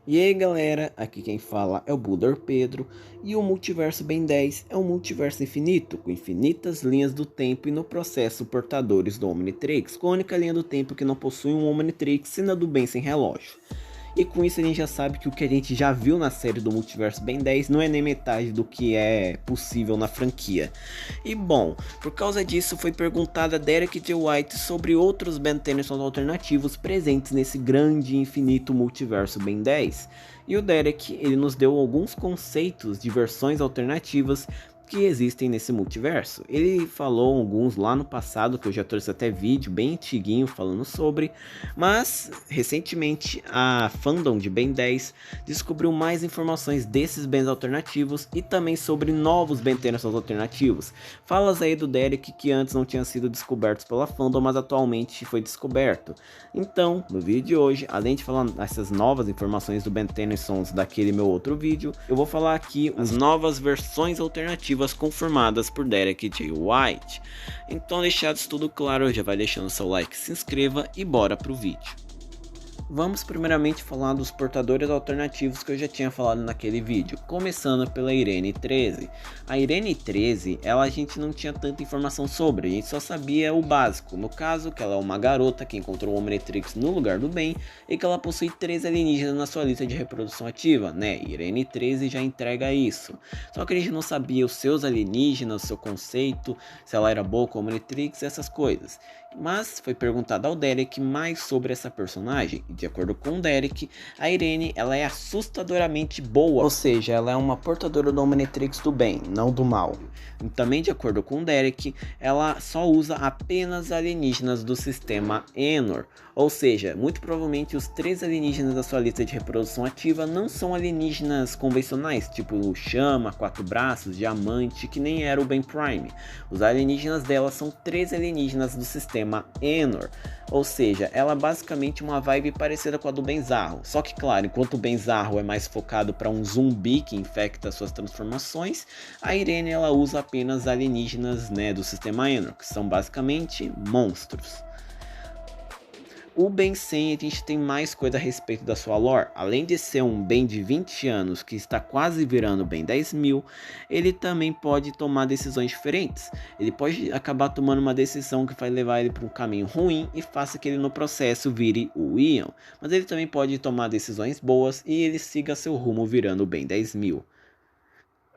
E aí galera, aqui quem fala é o Builder Pedro e o Multiverso Ben 10 é um multiverso infinito, com infinitas linhas do tempo e no processo portadores do Omnitrix, com a única linha do tempo que não possui um Omnitrix sendo a do Ben sem relógio. E com isso a gente já sabe que o que a gente já viu na série do Multiverso Ben 10 não é nem metade do que é possível na franquia. E bom, por causa disso foi perguntada a Derek J. White sobre outros Ben Tennyson alternativos presentes nesse grande e infinito Multiverso Ben 10. E o Derek, ele nos deu alguns conceitos de versões alternativas que existem nesse multiverso. Ele falou alguns lá no passado, que eu já trouxe até vídeo bem antiguinho falando sobre, mas recentemente a fandom de Ben 10 descobriu mais informações desses Bens alternativos e também sobre novos Ben Tennyson alternativos. Falas aí do Derek que antes não tinham sido descobertos pela fandom, mas atualmente foi descoberto. Então, no vídeo de hoje, além de falar essas novas informações do Ben Tennyson daquele meu outro vídeo, eu vou falar aqui as novas versões alternativas confirmadas por Derek J. White. Então, deixados tudo claro, já vai deixando seu like, se inscreva e bora pro vídeo. Vamos primeiramente falar dos portadores alternativos que eu já tinha falado naquele vídeo, começando pela Irene 13. A Irene 13, a gente não tinha tanta informação sobre, a gente só sabia o básico, no caso que ela é uma garota que encontrou o Omnitrix no lugar do bem e que ela possui 13 alienígenas na sua lista de reprodução ativa, né? Irene 13 já entrega isso. Só que a gente não sabia os seus alienígenas, o seu conceito, se ela era boa com o Omnitrix, essas coisas. Mas foi perguntado ao Derek mais sobre essa personagem, e de acordo com o Derek, a Irene ela é assustadoramente boa, ou seja, ela é uma portadora do Omnitrix do bem, não do mal. E também de acordo com o Derek, ela só usa apenas alienígenas do sistema Enor, ou seja, muito provavelmente os 3 alienígenas da sua lista de reprodução ativa não são alienígenas convencionais, tipo o Chama, 4 braços, Diamante, que nem era o Ben Prime. Os alienígenas dela são 3 alienígenas do sistema Enor, ou seja, ela é basicamente uma vibe parecida com a do Benzarro, só que claro, enquanto o Benzarro é mais focado para um zumbi que infecta suas transformações, a Irene ela usa apenas alienígenas, né, do sistema Enor, que são basicamente monstros. O Ben 100 a gente tem mais coisa a respeito da sua lore. Além de ser um Ben de 20 anos que está quase virando Ben 10.000, ele também pode tomar decisões diferentes. Ele pode acabar tomando uma decisão que vai levar ele para um caminho ruim e faça que ele no processo vire o Ian. Mas ele também pode tomar decisões boas e ele siga seu rumo virando o Ben 10.000.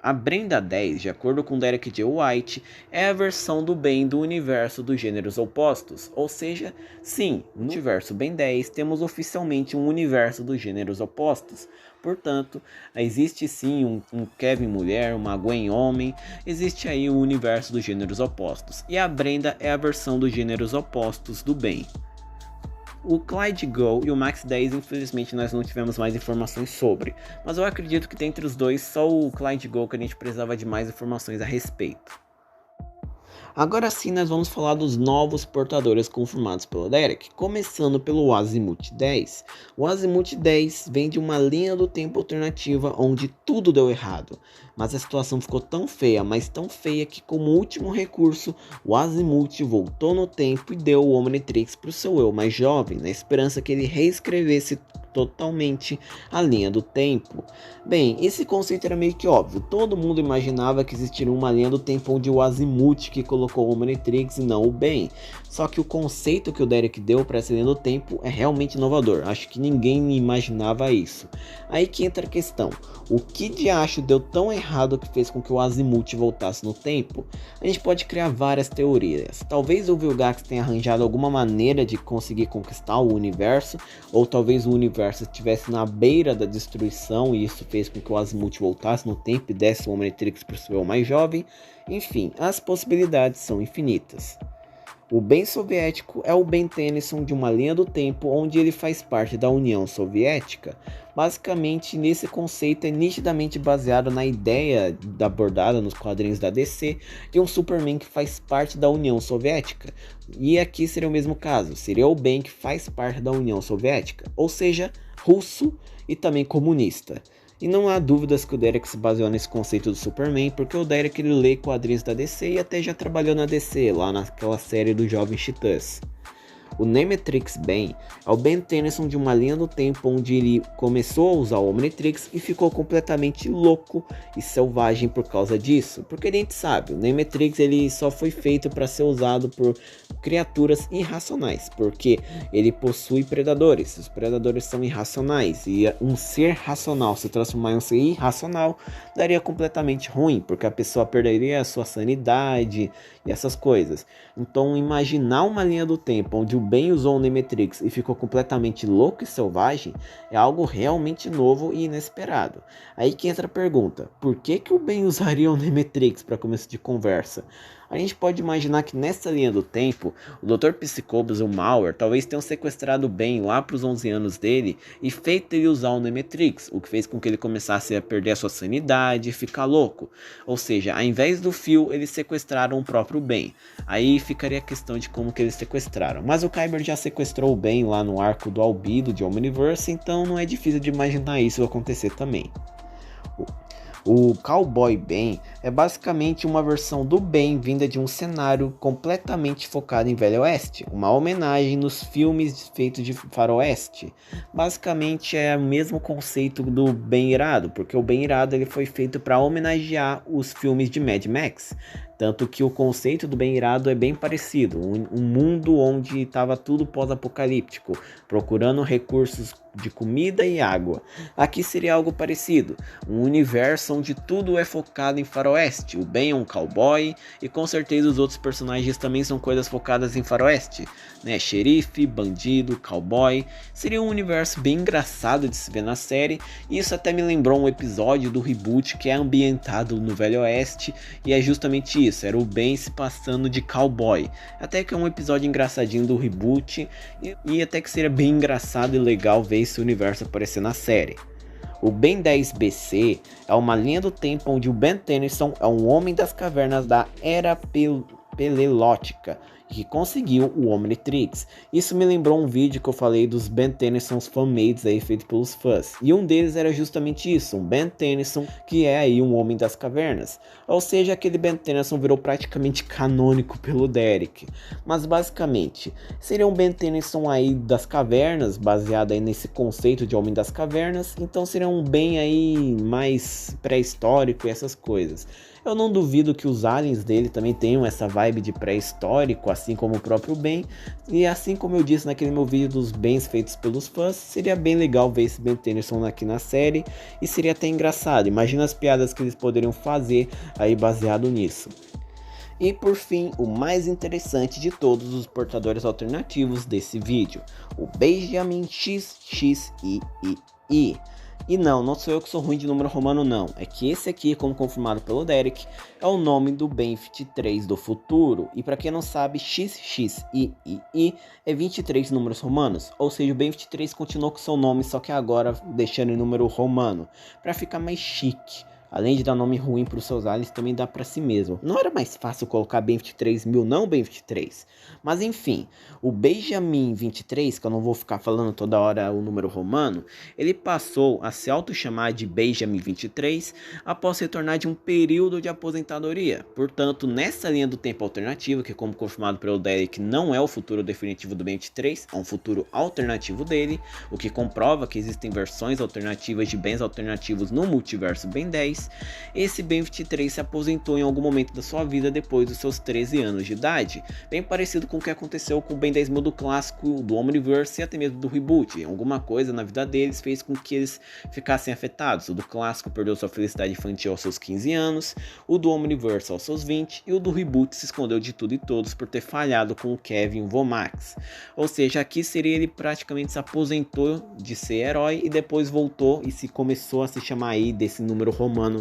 A Brenda 10, de acordo com Derek J. White, é a versão do Ben do universo dos gêneros opostos, ou seja, sim, no universo Ben 10 temos oficialmente um universo dos gêneros opostos. Portanto, existe sim um Kevin mulher, uma Gwen homem, existe aí o universo dos gêneros opostos, e a Brenda é a versão dos gêneros opostos do Ben. O Clyde Go e o Max 10, infelizmente nós não tivemos mais informações sobre, mas eu acredito que dentre os dois, só o Clyde Go que a gente precisava de mais informações a respeito. Agora sim nós vamos falar dos novos portadores confirmados pelo Derek, começando pelo Azimuth 10. O Azimuth 10 vem de uma linha do tempo alternativa onde tudo deu errado, mas a situação ficou tão feia, mas tão feia que como último recurso, o Azimuth voltou no tempo e deu o Omnitrix para o seu eu mais jovem, na esperança que ele reescrevesse totalmente a linha do tempo. Bem, esse conceito era meio que óbvio, todo mundo imaginava que existiria uma linha do tempo onde o Azimuth que colocou o Omnitrix e não o Ben. Só que o conceito que o Derek deu para essa linha do tempo é realmente inovador, acho que ninguém imaginava isso. Aí que entra a questão, o que de acho deu tão errado que fez com que o Azimuth voltasse no tempo? A gente pode criar várias teorias, talvez o Vilgax tenha arranjado alguma maneira de conseguir conquistar o universo, ou talvez o universo estivesse na beira da destruição e isso fez com que o Azimuth voltasse no tempo e desse o Omnitrix para o seu mais jovem. Enfim, as possibilidades são infinitas. O Ben soviético é o Ben Tennyson de uma linha do tempo onde ele faz parte da União Soviética. Basicamente, nesse conceito é nitidamente baseado na ideia abordada nos quadrinhos da DC de um Superman que faz parte da União Soviética. E aqui seria o mesmo caso, seria o Ben que faz parte da União Soviética, ou seja, russo e também comunista. E não há dúvidas que o Derek se baseou nesse conceito do Superman, porque o Derek ele lê quadrinhos da DC e até já trabalhou na DC, lá naquela série do Jovem Titãs. O Nemetrix Ben é o Ben Tennyson de uma linha do tempo onde ele começou a usar o Omnitrix e ficou completamente louco e selvagem por causa disso. Porque a gente sabe, o Nemetrix ele só foi feito para ser usado por criaturas irracionais, porque ele possui predadores. Os predadores são irracionais e um ser racional se transformar em um ser irracional daria completamente ruim, porque a pessoa perderia a sua sanidade e essas coisas. Então imaginar uma linha do tempo onde o Ben usou o Nemetrix e ficou completamente louco e selvagem é algo realmente novo e inesperado. Aí que entra a pergunta, por que o Ben usaria o Nemetrix para começo de conversa? A gente pode imaginar que nessa linha do tempo, o Dr. Psicobus e o Mauer talvez tenham sequestrado o Ben lá para os 11 anos dele e feito ele usar o Nemetrix, o que fez com que ele começasse a perder a sua sanidade e ficar louco. Ou seja, ao invés do Phil, eles sequestraram o próprio Ben. Aí ficaria a questão de como que eles sequestraram. Mas o Kyber já sequestrou o Ben lá no arco do Albedo de Omniverse, então não é difícil de imaginar isso acontecer também. O Cowboy Ben é basicamente uma versão do Ben vinda de um cenário completamente focado em Velho Oeste, uma homenagem nos filmes feitos de faroeste. Basicamente é o mesmo conceito do Ben Irado, porque o Ben Irado ele foi feito para homenagear os filmes de Mad Max. Tanto que o conceito do Ben Irado é bem parecido, um mundo onde estava tudo pós-apocalíptico, procurando recursos de comida e água. Aqui seria algo parecido, um universo onde tudo é focado em faroeste. O Ben é um cowboy e com certeza os outros personagens também são coisas focadas em faroeste, né? Xerife, bandido, cowboy. Seria um universo bem engraçado de se ver na série, e isso até me lembrou um episódio do reboot que é ambientado no Velho Oeste, e é justamente isso, era o Ben se passando de cowboy. Até que é um episódio engraçadinho do reboot, e até que seria bem engraçado e legal ver esse universo aparecer na série. O Ben 10 BC é uma linha do tempo onde o Ben Tennyson é um homem das cavernas da Era Pelelótica que conseguiu o Omnitrix. Isso me lembrou um vídeo que eu falei dos Ben Tennyson's fanmades aí feito pelos fãs. E um deles era justamente isso, um Ben Tennyson que é aí um homem das cavernas. Ou seja, aquele Ben Tennyson virou praticamente canônico pelo Derek. Mas basicamente, seria um Ben Tennyson aí das cavernas, baseado aí nesse conceito de homem das cavernas. Então seria um Ben aí mais pré-histórico e essas coisas. Eu não duvido que os aliens dele também tenham essa vibe de pré-histórico, assim como o próprio Ben. E assim como eu disse naquele meu vídeo dos Bens feitos pelos fãs, seria bem legal ver esse Ben Tennyson aqui na série. E seria até engraçado, imagina as piadas que eles poderiam fazer aí baseado nisso. E por fim, o mais interessante de todos os portadores alternativos desse vídeo, o Benjamin XXII. E não sou eu que sou ruim de número romano não, é que esse aqui, como confirmado pelo Derek, é o nome do Ben 23 do futuro. E para quem não sabe, XXII é 23 números romanos, ou seja, o Ben 23 continuou com seu nome, só que agora deixando em número romano, para ficar mais chique. Além de dar nome ruim para os seus aliens, também dá para si mesmo. Não era mais fácil colocar Ben 23.000, não Ben 23. Mas enfim, o Benjamin 23, que eu não vou ficar falando toda hora o número romano, ele passou a se auto-chamar de Benjamin 23 após retornar de um período de aposentadoria. Portanto, nessa linha do tempo alternativo, que como confirmado pelo Derek, não é o futuro definitivo do Ben 23, é um futuro alternativo dele, o que comprova que existem versões alternativas de bens alternativos no multiverso Ben 10. Esse Ben 23 se aposentou em algum momento da sua vida depois dos seus 13 anos de idade, bem parecido com o que aconteceu com o Ben 10.000 do clássico, do Omniverse e até mesmo do reboot. Alguma coisa na vida deles fez com que eles ficassem afetados. O do clássico perdeu sua felicidade infantil aos seus 15 anos, o do Omniverse aos seus 20 e o do reboot se escondeu de tudo e todos por ter falhado com o Kevin Vomax. Ou seja, aqui seria ele praticamente se aposentou de ser herói e depois voltou e se começou a se chamar aí desse número romano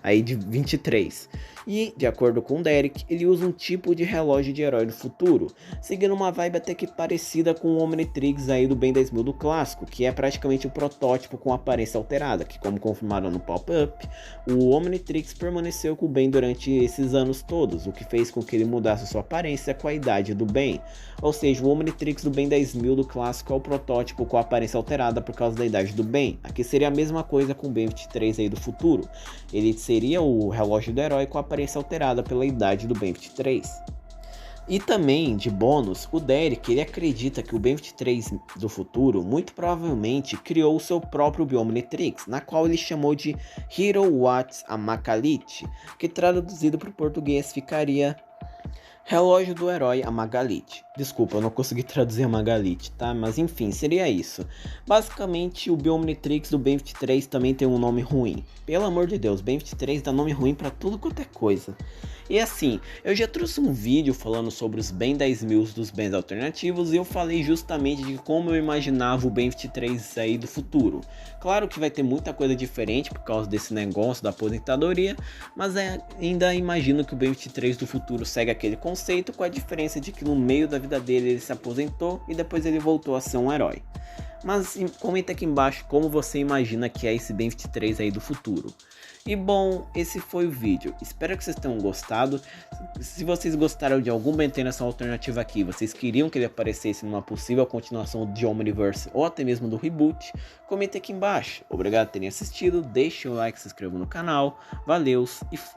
aí de 23. E, de acordo com o Derek, ele usa um tipo de relógio de herói do futuro, seguindo uma vibe até que parecida com o Omnitrix aí do Ben 10.000 do clássico, que é praticamente o protótipo com aparência alterada, que como confirmaram no pop-up, o Omnitrix permaneceu com o Ben durante esses anos todos, o que fez com que ele mudasse sua aparência com a idade do Ben. Ou seja, o Omnitrix do Ben 10.000 do clássico é o protótipo com a aparência alterada por causa da idade do Ben. Aqui seria a mesma coisa com o Ben 23 aí do futuro. Ele seria o relógio do herói com a aparência alterada pela idade do Ben 23. E também, de bônus, o Derek ele acredita que o Ben-23 do futuro muito provavelmente criou o seu próprio Omnitrix, na qual ele chamou de Hero Watts Amakalith, que traduzido para o português ficaria Relógio do Herói Amagalite. Desculpa, eu não consegui traduzir Amagalite, tá? Mas enfim, seria isso. Basicamente, o Omnitrix do Ben-23 também tem um nome ruim. Pelo amor de Deus, Ben-23 dá nome ruim pra tudo quanto é coisa. E assim, eu já trouxe um vídeo falando sobre os Ben 10.000 dos bens alternativos e eu falei justamente de como eu imaginava o Ben-23 aí do futuro. Claro que vai ter muita coisa diferente por causa desse negócio da aposentadoria, mas ainda imagino que o Ben-23 do futuro segue aquele conceito, com a diferença de que no meio da vida dele ele se aposentou e depois ele voltou a ser um herói. Mas comenta aqui embaixo como você imagina que é esse Ben-23 aí do futuro. E bom, esse foi o vídeo. Espero que vocês tenham gostado. Se vocês gostaram de algum Ben 10 nessa alternativa aqui, vocês queriam que ele aparecesse numa possível continuação de Omniverse ou até mesmo do reboot, comente aqui embaixo. Obrigado por terem assistido, deixem o like, se inscrevam no canal. Valeus e